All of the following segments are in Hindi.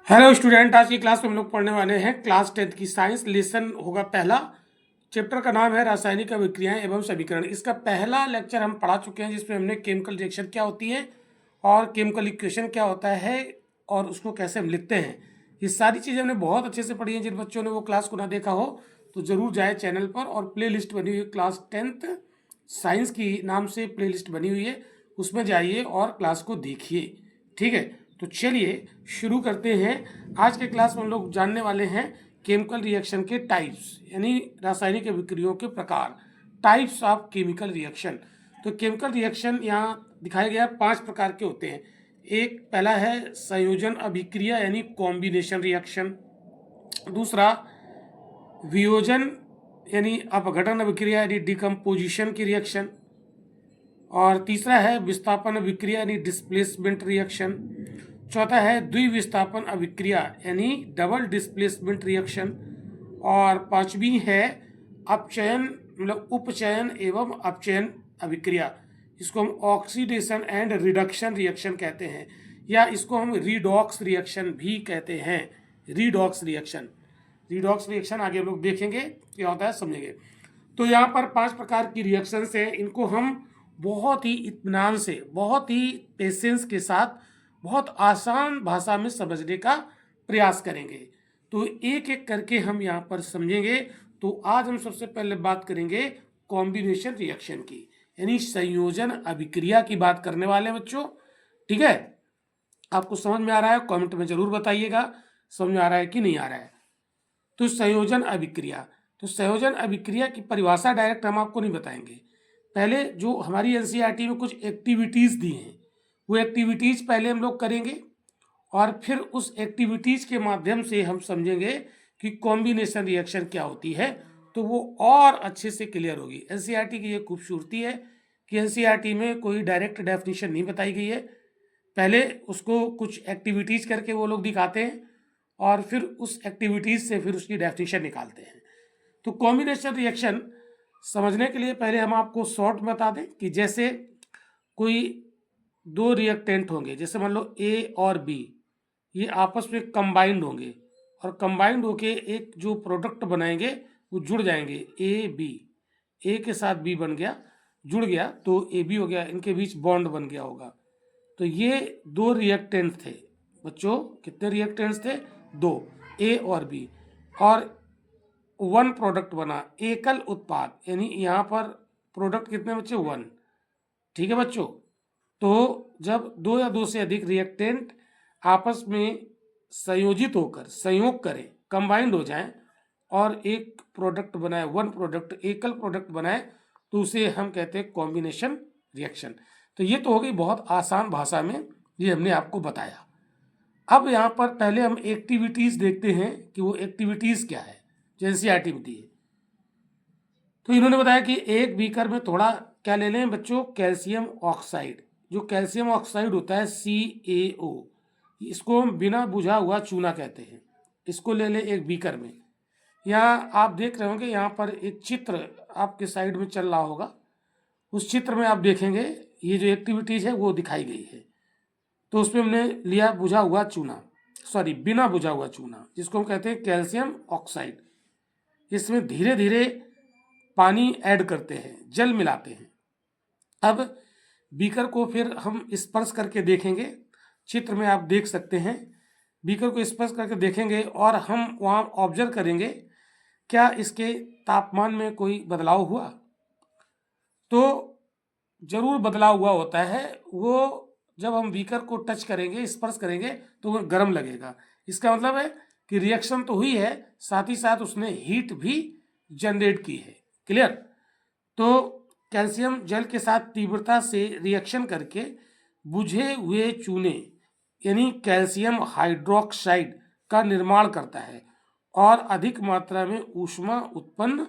हेलो स्टूडेंट, आज की क्लास में हम लोग पढ़ने वाले हैं क्लास 10th की साइंस। लेसन होगा पहला। चैप्टर का नाम है रासायनिक अभिक्रियाएं एवं समीकरण। इसका पहला लेक्चर हम पढ़ा चुके हैं, जिसमें हमने केमिकल रिएक्शन क्या होती है और केमिकल इक्वेशन क्या होता है और उसको कैसे हम लिखते हैं। ये सारी चीज़ें हमने बहुत अच्छे से पढ़ी हैं। जिन बच्चों ने वो क्लास को ना देखा हो तो ज़रूर जाए चैनल पर, और प्ले लिस्ट बनी हुई है क्लास 10th साइंस की नाम से प्ले लिस्ट बनी हुई है, उसमें जाइए और क्लास को देखिए। ठीक है, तो चलिए शुरू करते हैं। आज के क्लास में हम लोग जानने वाले हैं केमिकल रिएक्शन के टाइप्स, यानी रासायनिक अभिक्रियाओं के प्रकार, टाइप्स ऑफ केमिकल रिएक्शन। तो केमिकल रिएक्शन यहाँ दिखाया गया 5 प्रकार के होते हैं। एक पहला है संयोजन अभिक्रिया यानी कॉम्बिनेशन रिएक्शन। दूसरा वियोजन यानी अपघटन अभिक्रिया यानी डिकम्पोजिशन की रिएक्शन। और तीसरा है विस्थापन अभिक्रिया यानी डिस्प्लेसमेंट रिएक्शन। चौथा है द्विविस्थापन अभिक्रिया यानी डबल डिस्प्लेसमेंट रिएक्शन। और पांचवी है अपचयन मतलब उपचयन एवं अपचयन अभिक्रिया। इसको हम ऑक्सीडेशन एंड रिडक्शन रिएक्शन कहते हैं, या इसको हम रीडॉक्स रिएक्शन भी कहते हैं। रीडॉक्स रिएक्शन आगे हम लोग देखेंगे क्या होता है, समझेंगे। तो यहाँ पर 5 प्रकार की रिएक्शंस हैं। इनको हम बहुत ही इत्मीनान से, बहुत ही पेशेंस के साथ, बहुत आसान भाषा में समझने का प्रयास करेंगे। तो एक एक करके हम यहाँ पर समझेंगे। तो आज हम सबसे पहले बात करेंगे कॉम्बिनेशन रिएक्शन की, यानी संयोजन अभिक्रिया की बात करने वाले हैं बच्चों। ठीक है, आपको समझ में आ रहा है? कमेंट में जरूर बताइएगा समझ में आ रहा है कि नहीं आ रहा है। तो संयोजन अभिक्रिया की परिभाषा डायरेक्ट हम आपको नहीं बताएंगे। पहले जो हमारी एनसीईआरटी में कुछ एक्टिविटीज़ दी हैं, वो एक्टिविटीज़ पहले हम लोग करेंगे, और फिर उस एक्टिविटीज़ के माध्यम से हम समझेंगे कि कॉम्बिनेशन रिएक्शन क्या होती है, तो वो और अच्छे से क्लियर होगी। एनसीईआरटी की ये खूबसूरती है कि एनसीईआरटी में कोई डायरेक्ट डेफिनेशन नहीं बताई गई है। पहले उसको कुछ एक्टिविटीज़ करके वो लोग दिखाते हैं, और फिर उस एक्टिविटीज़ से फिर उसकी डेफिनेशन निकालते हैं। तो कॉम्बिनेशन रिएक्शन समझने के लिए पहले हम आपको शॉर्ट बता दें कि जैसे कोई दो रिएक्टेंट होंगे, जैसे मान लो ए और बी, ये आपस में कंबाइंड होंगे, और कंबाइंड होके एक जो प्रोडक्ट बनाएंगे वो जुड़ जाएंगे। ए बी, ए के साथ बी बन गया, जुड़ गया तो ए बी हो गया, इनके बीच बॉन्ड बन गया होगा। तो ये दो रिएक्टेंट थे बच्चों। कितने रिएक्टेंट्स थे? 2, ए और बी, और 1 प्रोडक्ट बना, एकल उत्पाद, यानी यहाँ पर प्रोडक्ट कितने बच्चे? 1। ठीक है बच्चों। तो जब 2 या 2 से अधिक रिएक्टेंट आपस में संयोजित होकर संयोग करें, कंबाइंड हो जाएं, और एक प्रोडक्ट बनाए, 1 प्रोडक्ट, एकल प्रोडक्ट बनाए, तो उसे हम कहते हैं कॉम्बिनेशन रिएक्शन। तो ये तो हो गई बहुत आसान भाषा में, ये हमने आपको बताया। अब यहाँ पर पहले हम एक्टिविटीज़ देखते हैं कि वो एक्टिविटीज़ क्या है जो एनसीईआरटी में दी है। तो इन्होंने बताया कि एक बीकर में थोड़ा क्या ले लें बच्चों? Calcium oxide. जो कैल्शियम ऑक्साइड होता है CaO, इसको हम बिना बुझा हुआ चूना कहते हैं। इसको ले लें एक बीकर में। यहाँ आप देख रहे होंगे, यहाँ पर एक चित्र आपके साइड में चल रहा होगा। उस चित्र में आप देखेंगे ये जो एक्टिविटीज़ है वो दिखाई गई है। तो उसमें हमने लिया बुझा हुआ चूना, सॉरी बिना बुझा हुआ चूना, जिसको हम कहते हैं कैल्शियम ऑक्साइड। इसमें धीरे धीरे पानी ऐड करते हैं, जल मिलाते हैं। अब बीकर को फिर हम स्पर्श करके देखेंगे। चित्र में आप देख सकते हैं, बीकर को स्पर्श करके देखेंगे और हम वहाँ ऑब्जर्व करेंगे क्या इसके तापमान में कोई बदलाव हुआ। तो जरूर बदलाव हुआ होता है। वो जब हम बीकर को टच करेंगे, स्पर्श करेंगे, तो वो गर्म लगेगा। इसका मतलब है कि रिएक्शन तो हुई है, साथ ही साथ उसने हीट भी जनरेट की है। क्लियर? तो कैल्शियम जल के साथ तीव्रता से रिएक्शन करके बुझे हुए चूने यानी कैल्शियम हाइड्रोक्साइड का निर्माण करता है और अधिक मात्रा में ऊष्मा उत्पन्न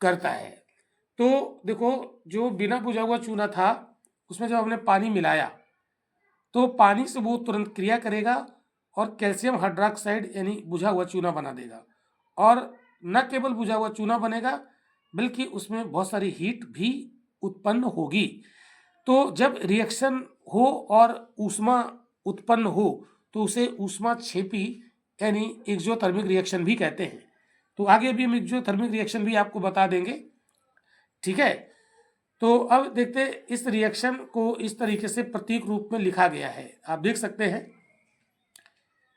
करता है। तो देखो, जो बिना बुझा हुआ चूना था उसमें जब हमने पानी मिलाया तो पानी से वो तुरंत क्रिया करेगा और कैल्शियम हाइड्रोक्साइड यानी बुझा हुआ चूना बना देगा। और न केवल बुझा हुआ चूना बनेगा, बल्कि उसमें बहुत सारी हीट भी उत्पन्न होगी। तो जब रिएक्शन हो और ऊष्मा उत्पन्न हो तो उसे ऊष्मा क्षेपी यानी एक्सोथर्मिक रिएक्शन भी कहते हैं। तो आगे भी हम एक्सोथर्मिक रिएक्शन भी आपको बता देंगे, ठीक है। तो अब देखते हैं इस रिएक्शन को इस तरीके से प्रतीक रूप में लिखा गया है, आप देख सकते हैं।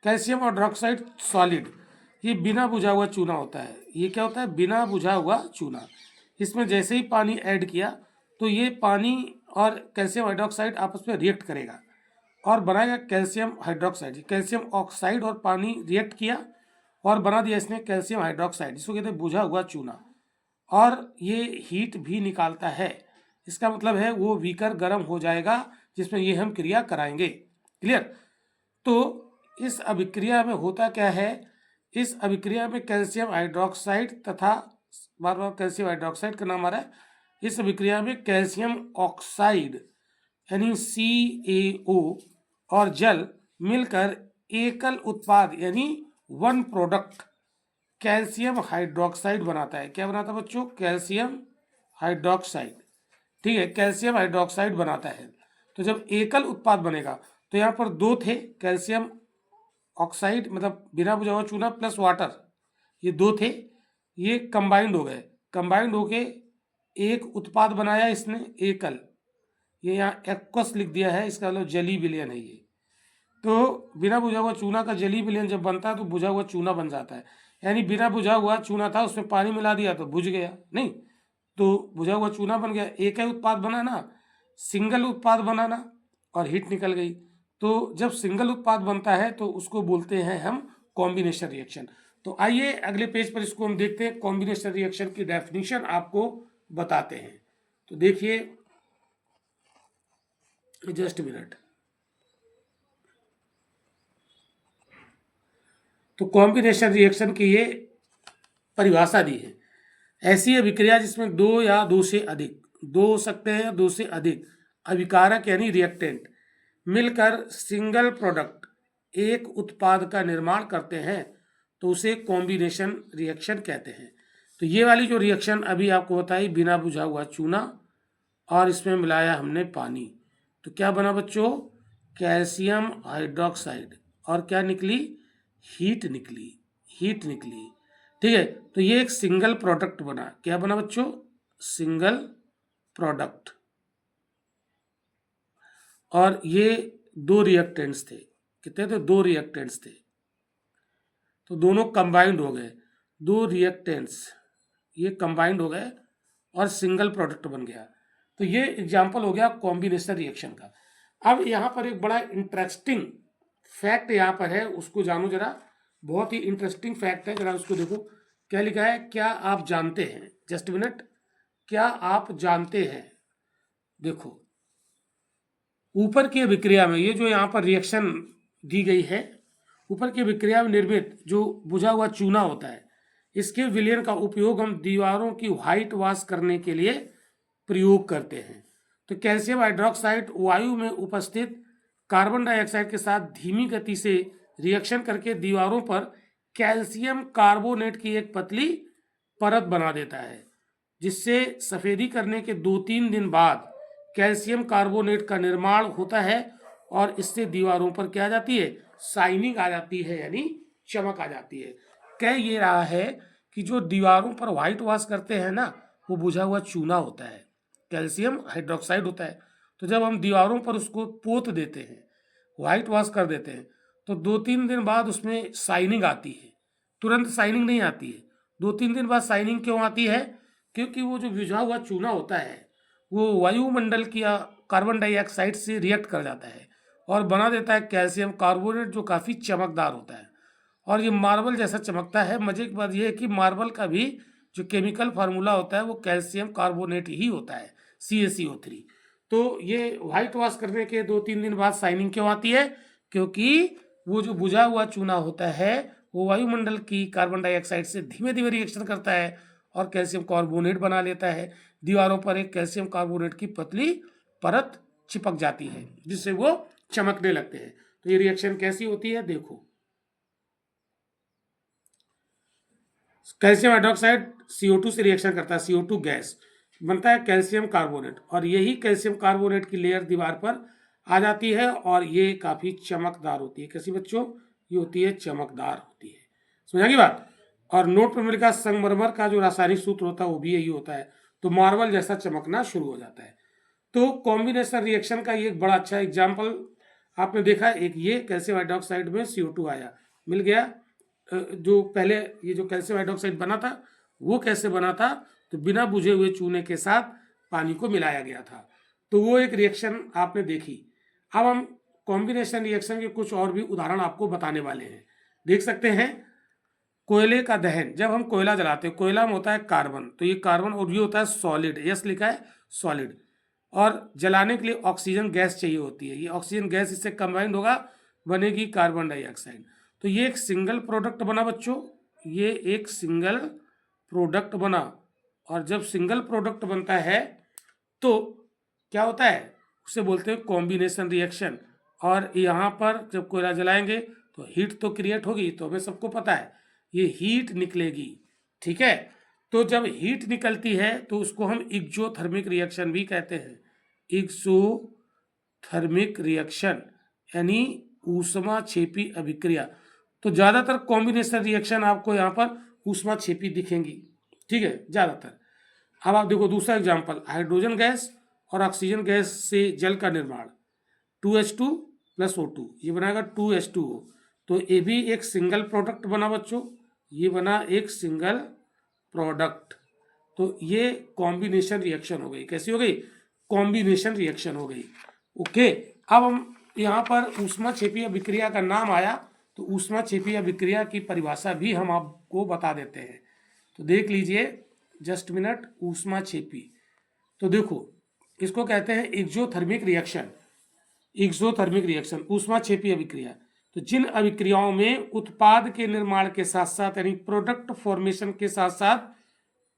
कैल्शियम हाइड्रोक्साइड सॉलिड, ये बिना बुझा हुआ चूना होता है। ये क्या होता है? बिना बुझा हुआ चूना। इसमें जैसे ही पानी ऐड किया तो ये पानी और कैल्शियम हाइड्रोक्साइड आपस में रिएक्ट करेगा और बनाएगा कैल्शियम हाइड्रोक्साइड। कैल्शियम ऑक्साइड और पानी रिएक्ट किया और बना दिया इसने कैल्शियम हाइड्रोक्साइड, जिसको कहते हैं बुझा हुआ चूना। और ये हीट भी निकालता है, इसका मतलब है वो वीकर गर्म हो जाएगा, जिसमें ये हम क्रिया कराएंगे। क्लियर? तो इस अभिक्रिया में होता क्या है? इस अभिक्रिया में कैल्शियम हाइड्रोक्साइड तथा, बार बार कैल्शियम हाइड्रोक्साइड का नाम आ रहा है, इस अभिक्रिया में कैल्शियम ऑक्साइड यानी CaO और जल मिलकर एकल उत्पाद यानी वन प्रोडक्ट कैल्शियम हाइड्रोक्साइड बनाता है। क्या बनाता है बच्चों? कैल्शियम हाइड्रोक्साइड, ठीक है, कैल्शियम हाइड्रोक्साइड बनाता है। तो जब एकल उत्पाद बनेगा, तो यहाँ पर दो थे, कैल्शियम ऑक्साइड मतलब बिना बुझा हुआ चूना प्लस वाटर, ये दो थे, ये कंबाइंड हो गए। कंबाइंड होके एक उत्पाद बनाया इसने एकल, ये यहाँ एक्वस लिख दिया है, इसका मतलब जली विलयन है ये। तो बिना बुझा हुआ चूना का जली विलयन जब बनता है तो बुझा हुआ चूना बन जाता है। यानी बिना बुझा हुआ चूना था, उसमें पानी मिला दिया तो बुझ गया, नहीं तो बुझा हुआ चूना बन गया। एक ही उत्पाद बना ना, सिंगल उत्पाद बनाना और हीट निकल गई। तो जब सिंगल उत्पाद बनता है तो उसको बोलते हैं हम कॉम्बिनेशन रिएक्शन। तो आइए अगले पेज पर इसको हम देखते हैं, कॉम्बिनेशन रिएक्शन की डेफिनेशन आपको बताते हैं। तो देखिए, जस्ट मिनट। तो कॉम्बिनेशन रिएक्शन की ये परिभाषा दी है, ऐसी अभिक्रिया जिसमें दो या दो से अधिक, दो हो सकते हैं, दो से अधिक अभिकारक यानी रिएक्टेंट मिलकर सिंगल प्रोडक्ट एक उत्पाद का निर्माण करते हैं, तो उसे कॉम्बिनेशन रिएक्शन कहते हैं। तो ये वाली जो रिएक्शन अभी आपको बताई, बिना बुझा हुआ चूना और इसमें मिलाया हमने पानी, तो क्या बना बच्चों? कैल्शियम हाइड्रोक्साइड, और क्या निकली? हीट निकली, हीट निकली, ठीक है। तो ये एक सिंगल प्रोडक्ट बना। क्या बना बच्चों? Single product. और ये दो रिएक्टेंट्स थे, कितने थे? दो रिएक्टेंट्स थे, तो दोनों कंबाइंड हो गए, दो रिएक्टेंट्स ये कंबाइंड हो गए और सिंगल प्रोडक्ट बन गया। तो ये एग्जाम्पल हो गया कॉम्बिनेशन रिएक्शन का। अब यहाँ पर एक बड़ा इंटरेस्टिंग फैक्ट यहाँ पर है, उसको जानो जरा, बहुत ही इंटरेस्टिंग फैक्ट है, जरा उसको देखो। क्या लिखा है? क्या आप जानते हैं, जस्ट मिनट, क्या आप जानते हैं, देखो ऊपर की अभिक्रिया में, ये जो यहाँ पर रिएक्शन दी गई है, ऊपर की अभिक्रिया में निर्मित जो बुझा हुआ चूना होता है, इसके विलयन का उपयोग हम दीवारों की व्हाइट वॉश करने के लिए प्रयोग करते हैं। तो कैल्शियम हाइड्रोक्साइड वायु में उपस्थित कार्बन डाइऑक्साइड के साथ धीमी गति से रिएक्शन करके दीवारों पर कैल्शियम कार्बोनेट की एक पतली परत बना देता है, जिससे सफेदी करने के 2-3 दिन बाद कैल्शियम कार्बोनेट का निर्माण होता है और इससे दीवारों पर क्या आ जाती है? शाइनिंग आ जाती है, यानी चमक आ जाती है। कह ये रहा है कि जो दीवारों पर व्हाइट वॉश करते हैं ना, वो बुझा हुआ चूना होता है, कैल्शियम हाइड्रोक्साइड होता है। तो जब हम दीवारों पर उसको पोत देते हैं, व्हाइट वॉश कर देते हैं, तो 2-3 दिन बाद उसमें शाइनिंग आती है। तुरंत शाइनिंग नहीं आती है, 2-3 दिन बाद शाइनिंग क्यों आती है? क्योंकि वो जो बुझा हुआ चूना होता है वो वायुमंडल की कार्बन डाइऑक्साइड से रिएक्ट कर जाता है और बना देता है कैल्शियम कार्बोनेट, जो काफ़ी चमकदार होता है और ये मार्बल जैसा चमकता है। मजे की बात यह है कि मार्बल का भी जो केमिकल फार्मूला होता है वो कैल्शियम कार्बोनेट ही होता है, CaCO3। तो ये व्हाइट वॉश करने के 2-3 दिन बाद शाइनिंग क्यों आती है? क्योंकि वो जो बुझा हुआ चूना होता है वो वायुमंडल की कार्बन डाइऑक्साइड से धीमे धीमे रिएक्शन करता है और कैल्शियम कार्बोनेट बना लेता है। दीवारों पर एक कैल्शियम कार्बोनेट की पतली परत चिपक जाती है, जिससे वो चमकने लगते हैं। तो ये रिएक्शन कैसी होती है? देखो, कैल्शियम हाइड्रोक्साइड CO2 से रिएक्शन करता है, CO2 गैस बनता है कैल्शियम कार्बोनेट, और यही कैल्शियम कार्बोनेट की लेयर दीवार पर आ जाती है और ये काफ़ी चमकदार होती है। कैसी बच्चों? ये होती है चमकदार होती है। समझा की बात। और नोट पे लिखा संगमरमर का जो रासायनिक सूत्र होता है वो भी यही होता है, तो मार्बल जैसा चमकना शुरू हो जाता है। तो कॉम्बिनेशन रिएक्शन का ये एक बड़ा अच्छा एग्जाम्पल आपने देखा, एक ये कैल्शियम हाइड्रोक्साइड में CO2 आया, मिल गया। जो पहले ये जो कैल्शियम हाइड्रोक्साइड बना था वो कैसे बना था, तो बिना बुझे हुए चूने के साथ पानी को मिलाया गया था, तो वो एक रिएक्शन आपने देखी। अब हम कॉम्बिनेशन रिएक्शन के कुछ और भी उदाहरण आपको बताने वाले हैं। देख सकते हैं, कोयले का दहन, जब हम कोयला जलाते हैं, कोयला में होता है कार्बन, तो ये कार्बन, और ये होता है सॉलिड, यस लिखा है सॉलिड, और जलाने के लिए ऑक्सीजन गैस चाहिए होती है। ये ऑक्सीजन गैस इससे कंबाइंड होगा, बनेगी कार्बन डाइऑक्साइड। तो ये एक सिंगल प्रोडक्ट बना बच्चों, ये एक सिंगल प्रोडक्ट बना। और जब सिंगल प्रोडक्ट बनता है तो क्या होता है, उसे बोलते हैं कॉम्बिनेशन रिएक्शन। और यहाँ पर जब कोयला जलाएंगे तो हीट तो क्रिएट होगी, तो हमें सबको पता है ये हीट निकलेगी, ठीक है। तो जब हीट निकलती है तो उसको हम एक्सोथर्मिक रिएक्शन भी कहते हैं। एक्सोथर्मिक रिएक्शन यानी ऊष्माक्षेपी अभिक्रिया। तो ज़्यादातर कॉम्बिनेशन रिएक्शन आपको यहाँ पर ऊष्माक्षेपी दिखेंगी, ठीक है, ज़्यादातर। अब आप देखो दूसरा एग्जाम्पल, हाइड्रोजन गैस और ऑक्सीजन गैस से जल का निर्माण, 2H2 + O2, ये बनाएगा 2H2O। तो ये भी एक सिंगल प्रोडक्ट बना बच्चों, ये बना एक सिंगल प्रोडक्ट। तो ये कॉम्बिनेशन रिएक्शन हो गई। कैसी हो गई, कॉम्बिनेशन रिएक्शन हो गई। ओके, अब हम यहाँ पर ऊष्माक्षेपी अभिक्रिया का नाम आया, तो ऊष्माक्षेपी अभिक्रिया की परिभाषा भी हम आपको बता देते हैं। तो देख लीजिए, जस्ट मिनट, ऊष्माक्षेपी, तो देखो इसको कहते हैं एक्सोथर्मिक रिएक्शन। एक्सोथर्मिक रिएक्शन, ऊष्माक्षेपी अभिक्रिया, तो जिन अभिक्रियाओं में उत्पाद के निर्माण के साथ साथ यानी प्रोडक्ट फॉर्मेशन के साथ साथ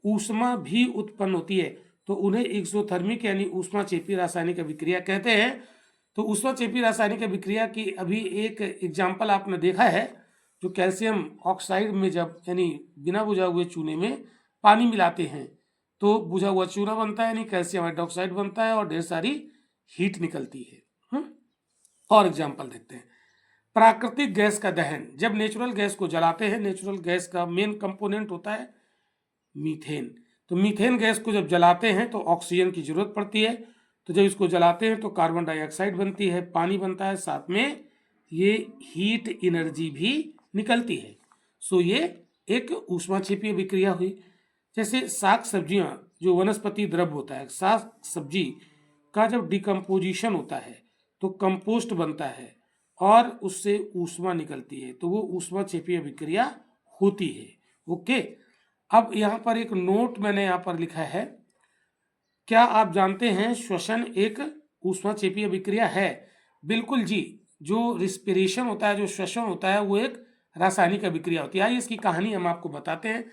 ऊष्मा भी उत्पन्न होती है, तो उन्हें एक्सोथर्मिक यानी ऊष्माक्षेपी रासायनिक अभिक्रिया कहते हैं। तो ऊष्माक्षेपी रासायनिक अभिक्रिया की अभी एक एग्जाम्पल आपने देखा है, जो कैल्शियम ऑक्साइड में जब यानी बिना बुझा हुए चूने में पानी मिलाते हैं तो बुझा हुआ चूना बनता है, यानी कैल्शियम हाइड्रोक्साइड बनता है और ढेर सारी हीट निकलती है। और एग्जाम्पल देखते हैं, प्राकृतिक गैस का दहन, जब नेचुरल गैस को जलाते हैं, नेचुरल गैस का मेन कंपोनेंट होता है मीथेन। तो मीथेन गैस को जब जलाते हैं तो ऑक्सीजन की जरूरत पड़ती है, तो जब इसको जलाते हैं तो कार्बन डाइऑक्साइड बनती है, पानी बनता है, साथ में ये हीट एनर्जी भी निकलती है। सो ये एक ऊष्माक्षेपी अभिक्रिया हुई। जैसे साग सब्जियां, जो वनस्पति द्रव्य होता है, साग सब्जी का जब डिकम्पोजिशन होता है तो कंपोस्ट बनता है और उससे ऊष्मा निकलती है, तो वो ऊष्माक्षेपी अभिक्रिया होती है। ओके, अब यहाँ पर एक नोट मैंने यहाँ पर लिखा है, क्या आप जानते हैं श्वसन एक ऊष्माक्षेपी अभिक्रिया है? बिल्कुल जी, जो रिस्पिरेशन होता है, जो श्वसन होता है, वो एक रासायनिक अभिक्रिया होती है। आइए इसकी कहानी हम आपको बताते हैं।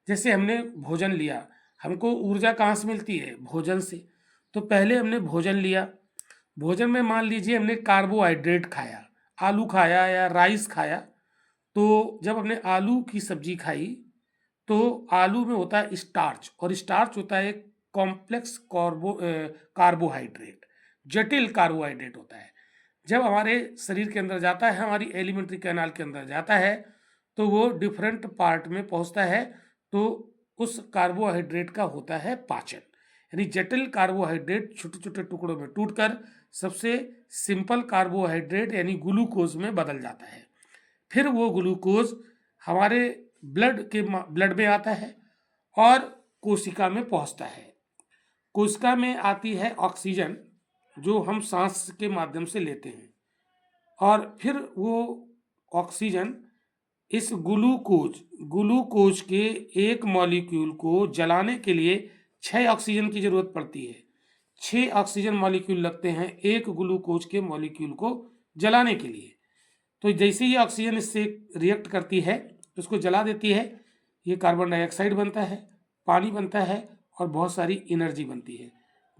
जैसे हमने भोजन लिया, हमको ऊर्जा कहाँ से मिलती है? भोजन से। तो पहले हमने भोजन लिया, भोजन में मान लीजिए हमने कार्बोहाइड्रेट खाया, आलू खाया या राइस खाया। तो जब हमने आलू की सब्जी खाई तो आलू में होता है स्टार्च, और स्टार्च होता है एक कॉम्प्लेक्स कार्बोहाइड्रेट, जटिल कार्बोहाइड्रेट होता है। जब हमारे शरीर के अंदर जाता है, हमारी एलिमेंट्री कैनाल के अंदर जाता है, तो वो डिफरेंट पार्ट में पहुंचता है, तो उस कार्बोहाइड्रेट का होता है पाचन, यानी जटिल कार्बोहाइड्रेट छोटे छोटे टुकड़ों में टूटकर सबसे सिंपल कार्बोहाइड्रेट यानी ग्लूकोज में बदल जाता है। फिर वो ग्लूकोज हमारे ब्लड में आता है और कोशिका में पहुंचता है। कोशिका में आती है ऑक्सीजन, जो हम सांस के माध्यम से लेते हैं, और फिर वो ऑक्सीजन इस ग्लूकोज के एक मॉलिक्यूल को जलाने के लिए 6 ऑक्सीजन की जरूरत पड़ती है। 6 ऑक्सीजन मॉलिक्यूल लगते हैं एक ग्लूकोज के मॉलिक्यूल को जलाने के लिए। तो जैसे ही ऑक्सीजन इससे रिएक्ट करती है, उसको जला देती है, ये कार्बन डाइऑक्साइड बनता है, पानी बनता है और बहुत सारी एनर्जी बनती है,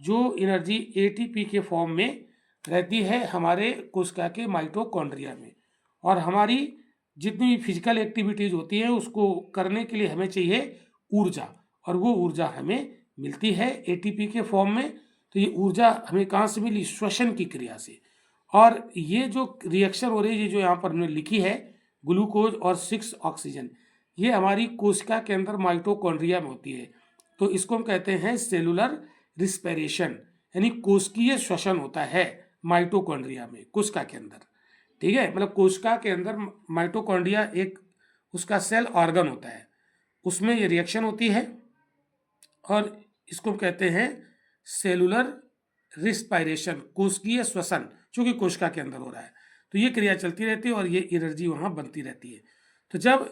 जो एनर्जी ATP के फॉर्म में रहती है हमारे कोशिका के माइटोकॉन्ड्रिया में। और हमारी जितनी भी फिजिकल एक्टिविटीज होती है उसको करने के लिए हमें चाहिए ऊर्जा, और वो ऊर्जा हमें मिलती है ATP के फॉर्म में। तो ये ऊर्जा हमें कहाँ से मिली? श्वसन की क्रिया से। और ये जो रिएक्शन हो रही है, जो यहाँ पर हमने लिखी है, ग्लूकोज और 6 ऑक्सीजन। ये हमारी कोशिका के अंदर माइटोकॉन्ड्रिया में होती है। तो इसको हम कहते हैं सेलुलर रिस्पिरेशन, यानी कोशिकीय श्वसन होता है माइटोकॉन्ड्रिया में, कोशिका के अंदर। ठीक है, मतलब कोशिका के अंदर माइटोकॉन्ड्रिया एक उसका सेल ऑर्गन होता है, उसमें ये रिएक्शन होती है और इसको हम कहते हैं सेलुलर रिस्पायरेशन, कोशिकीय श्वसन, जो कि कोशिका के अंदर हो रहा है। तो ये क्रिया चलती रहती है और ये एनर्जी वहाँ बनती रहती है। तो जब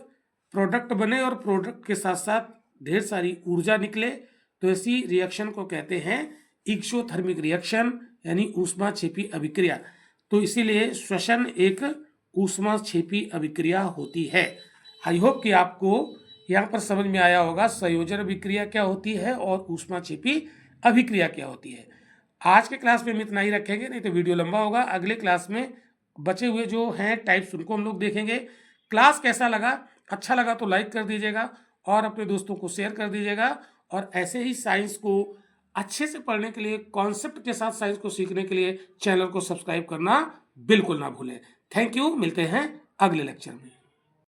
प्रोडक्ट बने और प्रोडक्ट के साथ साथ ढेर सारी ऊर्जा निकले, तो ऐसी रिएक्शन को कहते हैं एक्सोथर्मिक रिएक्शन, यानी ऊष्माक्षेपी अभिक्रिया। तो इसीलिए श्वसन एक ऊष्माक्षेपी अभिक्रिया होती है। आई होप कि आपको यहाँ पर समझ में आया होगा संयोजन अभिक्रिया क्या होती है और ऊष्माक्षेपी अभिक्रिया क्या होती है। आज के क्लास में हम इतना ही रखेंगे, नहीं तो वीडियो लंबा होगा। अगले क्लास में बचे हुए जो हैं टाइप्स उनको हम लोग देखेंगे। क्लास कैसा लगा? अच्छा लगा तो लाइक कर दीजिएगा और अपने दोस्तों को शेयर कर दीजिएगा। और ऐसे ही साइंस को अच्छे से पढ़ने के लिए, कॉन्सेप्ट के साथ साइंस को सीखने के लिए चैनल को सब्सक्राइब करना बिल्कुल ना भूलें। थैंक यू, मिलते हैं अगले लेक्चर में।